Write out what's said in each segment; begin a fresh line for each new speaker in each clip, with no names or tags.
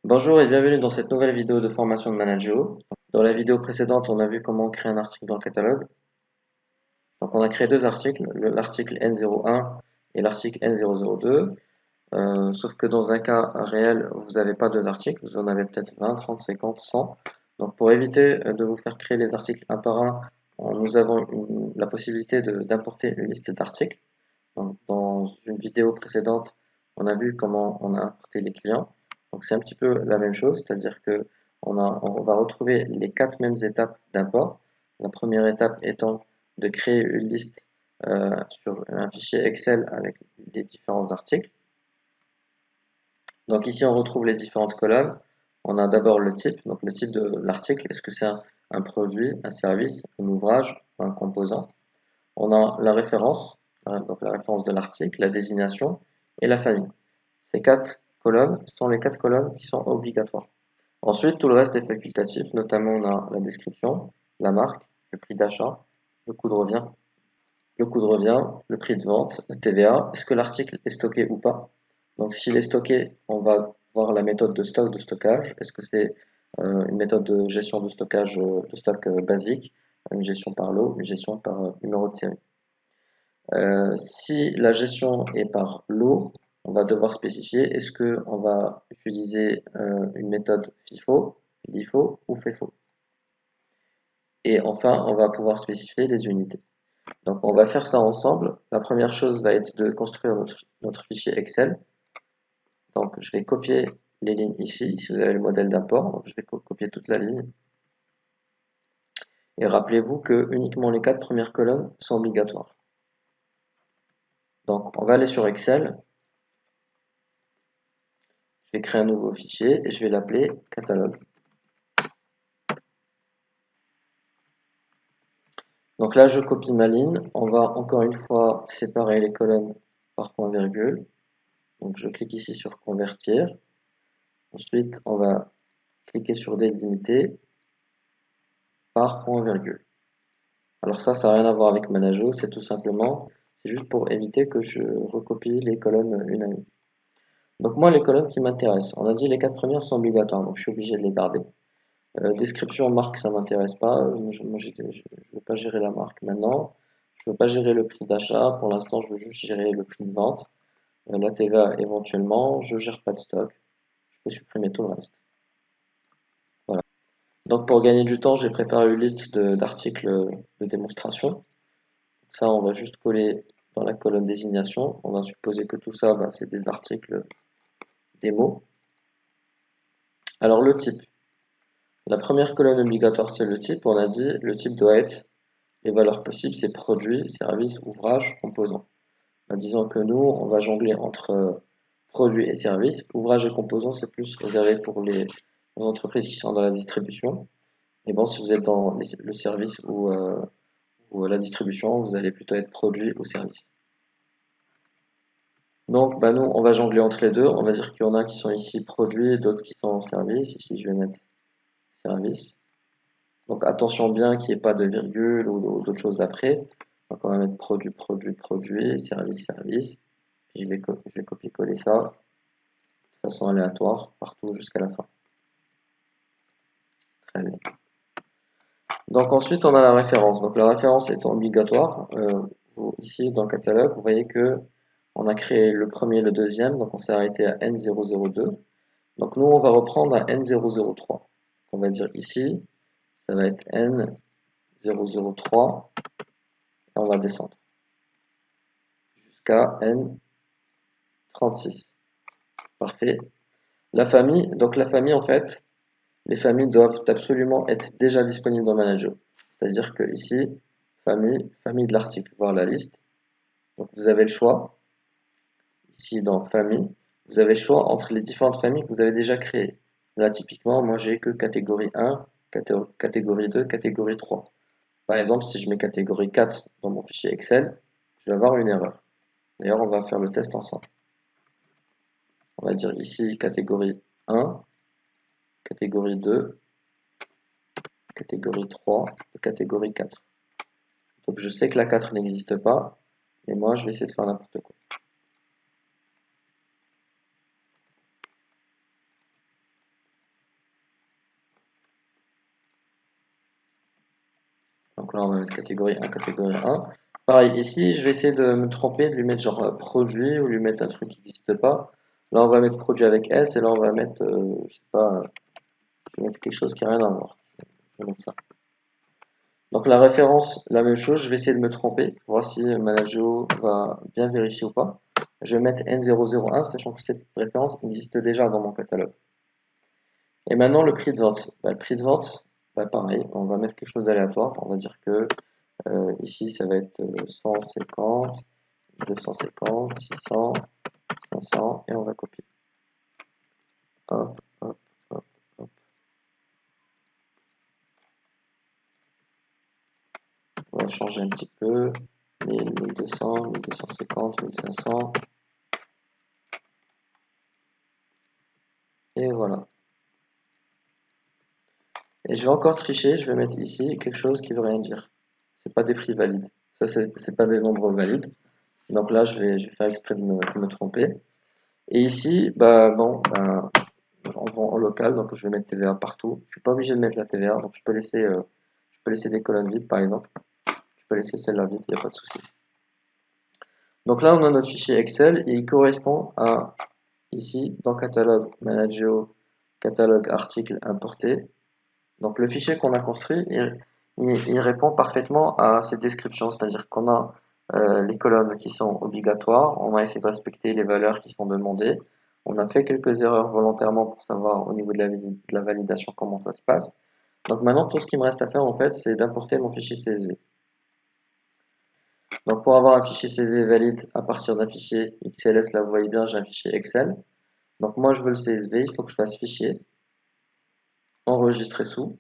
Bonjour et bienvenue dans cette nouvelle vidéo de formation de Manageo. Dans la vidéo précédente, on a vu comment créer un article dans le catalogue. Donc on a créé deux articles, l'article N01 et l'article N002. Sauf que dans un cas réel, vous n'avez pas deux articles, vous en avez peut-être 20, 30, 50, 100. Donc pour éviter de vous faire créer les articles un par un, nous avons la possibilité d'importer une liste d'articles. Donc, dans une vidéo précédente, on a vu comment on a importé les clients. Donc c'est un petit peu la même chose, c'est-à-dire que on va retrouver les quatre mêmes étapes d'import. La première étape étant de créer une liste sur un fichier Excel avec les différents articles. Donc ici on retrouve les différentes colonnes. On a d'abord le type, donc le type de l'article. Est-ce que c'est un produit, un service, un ouvrage, un composant? On a la référence, donc la référence de l'article, la désignation et la famille. Ces quatre colonnes sont les quatre colonnes qui sont obligatoires. Ensuite, tout le reste est facultatif, notamment on a la description, la marque, le prix d'achat, le coût de revient, le prix de vente, la TVA, est-ce que l'article est stocké ou pas. Donc s'il est stocké, on va voir la méthode de stock, de stockage. Est-ce que c'est une méthode de gestion de stockage de stock basique, une gestion par lot, une gestion par numéro de série. Si la gestion est par lot, on va devoir spécifier est-ce qu'on va utiliser une méthode FIFO, LIFO ou FEFO. Et enfin, on va pouvoir spécifier les unités. Donc on va faire ça ensemble. La première chose va être de construire notre fichier Excel. Donc je vais copier les lignes ici, si vous avez le modèle d'import. Donc je vais copier toute la ligne. Et rappelez-vous que uniquement les quatre premières colonnes sont obligatoires. Donc on va aller sur Excel. Je vais créer un nouveau fichier et je vais l'appeler catalogue. Donc là, je copie ma ligne. On va encore une fois séparer les colonnes par point virgule. Donc je clique ici sur convertir. Ensuite, on va cliquer sur délimiter par point virgule. Alors ça n'a rien à voir avec Manageo, c'est tout simplement, c'est juste pour éviter que je recopie les colonnes une à une. Donc moi, les colonnes qui m'intéressent, on a dit les quatre premières sont obligatoires, donc je suis obligé de les garder. Description, marque, ça m'intéresse pas. Je ne veux pas gérer la marque maintenant. Je ne veux pas gérer le prix d'achat. Pour l'instant, je veux juste gérer le prix de vente. La TVA éventuellement. Je ne gère pas de stock. Je peux supprimer tout le reste. Voilà. Donc pour gagner du temps, j'ai préparé une liste d'articles de démonstration. Ça, on va juste coller dans la colonne désignation. On va supposer que tout ça, c'est des articles démo. Alors le type. La première colonne obligatoire, c'est le type. On a dit le type doit être les valeurs possibles, c'est produit, service, ouvrage, composant. Disons que nous, on va jongler entre produits et services. Ouvrage et composant, c'est plus réservé pour les entreprises qui sont dans la distribution. Et bon, si vous êtes dans le service ou la distribution, vous allez plutôt être produit ou service. Donc, nous, on va jongler entre les deux. On va dire qu'il y en a qui sont ici produits et d'autres qui sont en service. Ici, je vais mettre service. Donc, attention bien qu'il n'y ait pas de virgule ou d'autres choses après. Donc, on va mettre produit, produit, produit, service, service. Puis je vais copier-coller ça de façon aléatoire partout jusqu'à la fin. Très bien. Donc, ensuite, on a la référence. Donc, la référence étant obligatoire, ici dans le catalogue, vous voyez que on a créé le premier et le deuxième. Donc, on s'est arrêté à N002. Donc, nous, on va reprendre à N003. On va dire ici, ça va être N003. Et on va descendre jusqu'à N36. Parfait. La famille, donc la famille en fait, les familles doivent absolument être déjà disponibles dans Manager. C'est-à-dire que ici, famille de l'article, voir la liste. Donc vous avez le choix. Ici dans famille, vous avez le choix entre les différentes familles que vous avez déjà créées. Là typiquement, moi j'ai que catégorie 1, catégorie 2, catégorie 3. Par exemple, si je mets catégorie 4 dans mon fichier Excel, je vais avoir une erreur. D'ailleurs, on va faire le test ensemble. On va dire ici catégorie 1, catégorie 2, catégorie 3 et catégorie 4. Donc je sais que la 4 n'existe pas, mais moi je vais essayer de faire n'importe quoi. Donc là, on va mettre catégorie 1, catégorie 1. Pareil, ici, je vais essayer de me tromper, de lui mettre genre produit ou lui mettre un truc qui n'existe pas. Là, on va mettre produit avec S et là, on va mettre, je sais pas, je vais mettre quelque chose qui n'a rien à voir. Je vais mettre ça. Donc la référence, la même chose, je vais essayer de me tromper, voir si Manageo va bien vérifier ou pas. Je vais mettre N001, sachant que cette référence existe déjà dans mon catalogue. Et maintenant, le prix de vente. Le prix de vente, pareil, on va mettre quelque chose d'aléatoire. On va dire que ici, ça va être 150, 250, 600, 500, et on va copier. Hop, hop, hop, hop. On va changer un petit peu. 1000, 1200, 1250, 1500. Et voilà. Et je vais encore tricher, je vais mettre ici quelque chose qui veut rien dire. C'est pas des prix valides. Ça, c'est pas des nombres valides. Donc là, je vais faire exprès de me tromper. Et ici, on vend en local, donc je vais mettre TVA partout. Je suis pas obligé de mettre la TVA, donc je peux laisser des colonnes vides, par exemple. Je peux laisser celle-là vide, il n'y a pas de souci. Donc là, on a notre fichier Excel et il correspond à, ici, dans catalogue Manageo, catalogue article importé. Donc le fichier qu'on a construit, il répond parfaitement à cette description, c'est-à-dire qu'on a les colonnes qui sont obligatoires, on a essayé de respecter les valeurs qui sont demandées, on a fait quelques erreurs volontairement pour savoir au niveau de la validation comment ça se passe. Donc maintenant, tout ce qui me reste à faire en fait, c'est d'importer mon fichier CSV. Donc pour avoir un fichier CSV valide à partir d'un fichier XLS, là vous voyez bien, j'ai un fichier Excel. Donc moi je veux le CSV, il faut que je fasse fichier, enregistrer sous.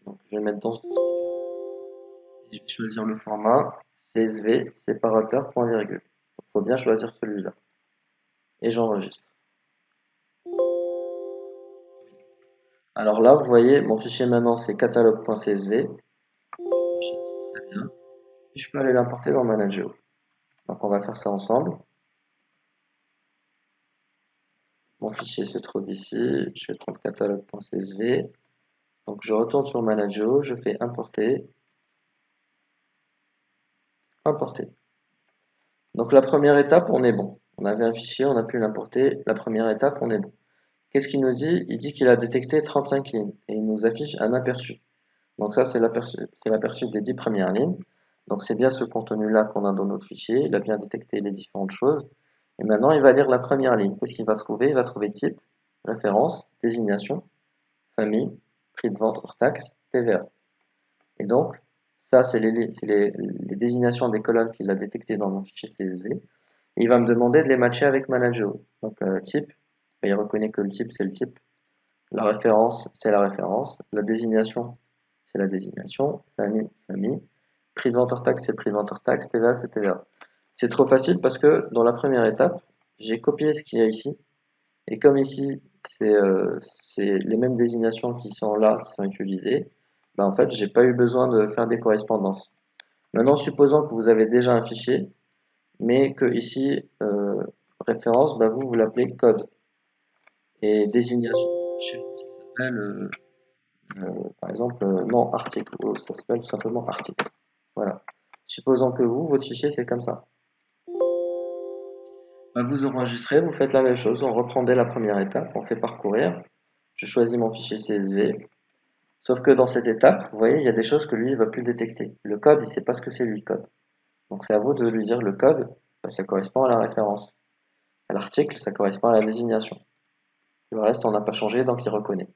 Donc je vais mettre dans je vais choisir le format CSV séparateur point virgule. Il faut bien choisir celui-là. Et j'enregistre. Alors là, vous voyez, mon fichier maintenant c'est catalogue.csv. Très bien. Et je peux aller l'importer dans Manageo. Donc on va faire ça ensemble. Mon fichier se trouve ici. Je vais prendre catalogue.csv. Donc je retourne sur Manageo, je fais importer. Importer. Donc la première étape, on est bon. On avait un fichier, on a pu l'importer. La première étape, on est bon. Qu'est-ce qu'il nous dit? Il dit qu'il a détecté 35 lignes et il nous affiche un aperçu. Donc ça, c'est l'aperçu des 10 premières lignes. Donc c'est bien ce contenu-là qu'on a dans notre fichier. Il a bien détecté les différentes choses. Et maintenant, il va lire la première ligne. Qu'est-ce qu'il va trouver? Il va trouver type, référence, désignation, famille, prix de vente hors taxe, TVA. Et donc, ça, c'est les désignations des colonnes qu'il a détectées dans mon fichier CSV. Et il va me demander de les matcher avec Manageo. Donc type, il reconnaît que le type, c'est le type. La référence, c'est la référence. La désignation, c'est la désignation. Famille, famille. Prix de vente hors taxe, c'est prix de vente hors taxe. TVA, c'est TVA. C'est trop facile parce que dans la première étape, j'ai copié ce qu'il y a ici. Et comme ici, c'est les mêmes désignations qui sont là, qui sont utilisées, ben en fait, j'ai pas eu besoin de faire des correspondances. Maintenant, supposons que vous avez déjà un fichier, mais que ici, référence, ben vous l'appelez code. Et désignation, je sais pas si ça s'appelle par exemple, non article, ou ça s'appelle tout simplement article. Voilà. Supposons que vous, votre fichier, c'est comme ça. Ben, vous enregistrez, vous faites la même chose, on reprend dès la première étape, on fait parcourir. Je choisis mon fichier CSV. Sauf que dans cette étape, vous voyez, il y a des choses que lui, il va plus détecter. Le code, il sait pas ce que c'est lui, le code. Donc c'est à vous de lui dire le code, ben, ça correspond à la référence. À l'article, ça correspond à la désignation. Le reste, on n'a pas changé, donc il reconnaît.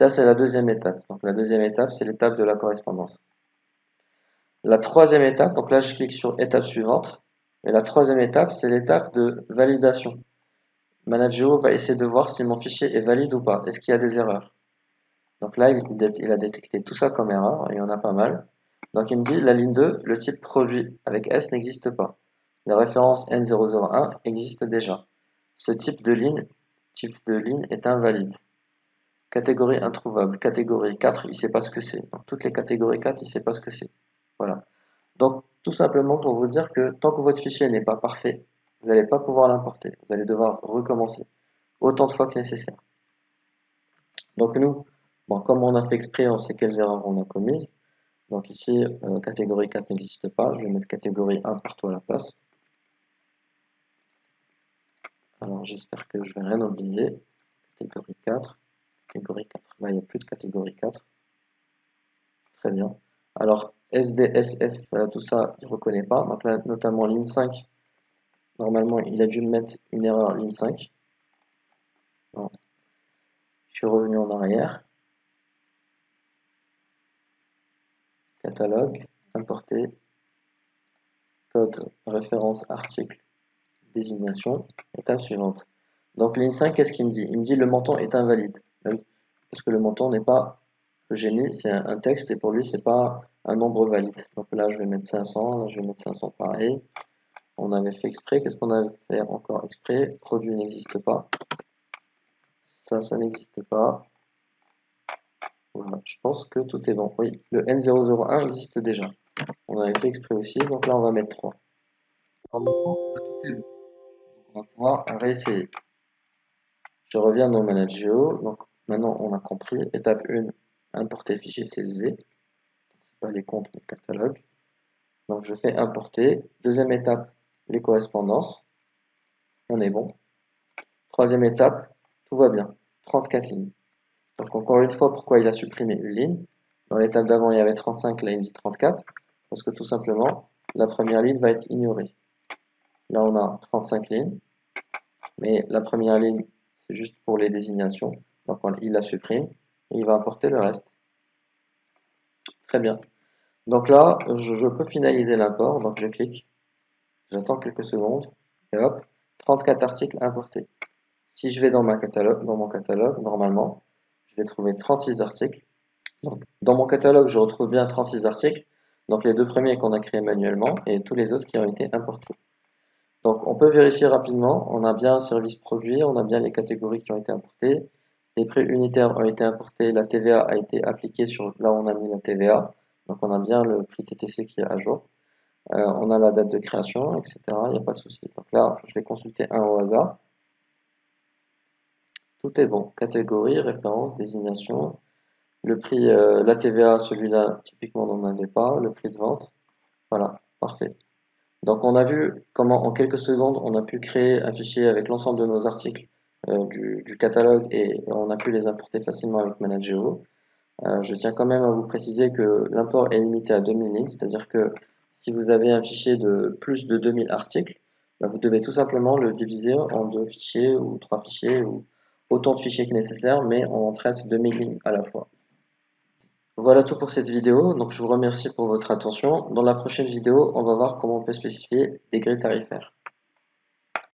Ça, c'est la deuxième étape. Donc la deuxième étape, c'est l'étape de la correspondance. La troisième étape, donc là je clique sur étape suivante, et la troisième étape c'est l'étape de validation. Manageo va essayer de voir si mon fichier est valide ou pas, est-ce qu'il y a des erreurs. Donc là il a détecté tout ça comme erreur, et il y en a pas mal. Donc il me dit la ligne 2, le type produit avec S n'existe pas. La référence N001 existe déjà. Ce type de ligne est invalide. Catégorie introuvable, catégorie 4, il ne sait pas ce que c'est. Donc toutes les catégories 4, il ne sait pas ce que c'est. Voilà. Donc, tout simplement pour vous dire que tant que votre fichier n'est pas parfait, vous n'allez pas pouvoir l'importer. Vous allez devoir recommencer autant de fois que nécessaire. Donc nous, Bon, comme on a fait exprès, on sait quelles erreurs on a commises. Donc ici, catégorie 4 n'existe pas. Je vais mettre catégorie 1 partout à la place. Alors j'espère que je vais rien oublier. Catégorie 4. Catégorie 4. Là, il n'y a plus de catégorie 4. Très bien. Alors, SD, SF, tout ça, il ne reconnaît pas. Donc là, notamment ligne 5. Normalement, il a dû me mettre une erreur ligne 5. Non. Je suis revenu en arrière. Catalogue, importer, code, référence, article, désignation, étape suivante. Donc ligne 5, qu'est-ce qu'il me dit? Il me dit le montant est invalide. Oui, parce que le montant n'est pas que j'ai mis, c'est un texte et pour lui c'est pas un nombre valide. Donc là je vais mettre 500, là je vais mettre 500 pareil. On avait fait exprès, qu'est-ce qu'on avait fait encore exprès? Produit n'existe pas. Ça n'existe pas. Voilà, je pense que tout est bon. Oui, le N001 existe déjà. On avait fait exprès aussi, donc là on va mettre 3. Tout est bon. On va pouvoir réessayer. Je reviens dans Manageo. Donc maintenant on a compris. Étape 1, importer fichier CSV. C'est pas les comptes, mais le catalogue. Donc je fais importer. Deuxième étape, les correspondances. On est bon. Troisième étape, tout va bien. 34 lignes. Donc encore une fois, pourquoi il a supprimé une ligne? Dans l'étape d'avant, il y avait 35, là il me dit 34. Parce que tout simplement, la première ligne va être ignorée. Là on a 35 lignes. Mais la première ligne, c'est juste pour les désignations. Donc il la supprime et il va importer le reste. Très bien. Donc là, je peux finaliser l'import. Donc je clique, j'attends quelques secondes et hop, 34 articles importés. Si je vais dans mon catalogue, normalement, je vais trouver 36 articles. Donc, dans mon catalogue, je retrouve bien 36 articles. Donc les deux premiers qu'on a créés manuellement et tous les autres qui ont été importés. Donc on peut vérifier rapidement, on a bien un service produit, on a bien les catégories qui ont été importées, les prix unitaires ont été importés, la TVA a été appliquée sur là où on a mis la TVA, donc on a bien le prix TTC qui est à jour, on a la date de création, etc. Il n'y a pas de souci. Donc là, je vais consulter un au hasard, tout est bon, catégorie, référence, désignation, le prix, la TVA, celui-là, typiquement on n'en avait pas, le prix de vente, voilà, parfait. Donc on a vu comment en quelques secondes on a pu créer un fichier avec l'ensemble de nos articles du catalogue et on a pu les importer facilement avec Manageo. Je tiens quand même à vous préciser que l'import est limité à 2000 lignes, c'est-à-dire que si vous avez un fichier de plus de 2000 articles, bah, vous devez tout simplement le diviser en deux fichiers ou trois fichiers ou autant de fichiers que nécessaire, mais on traite 2000 lignes à la fois. Voilà tout pour cette vidéo, donc je vous remercie pour votre attention. Dans la prochaine vidéo, on va voir comment on peut spécifier des grilles tarifaires.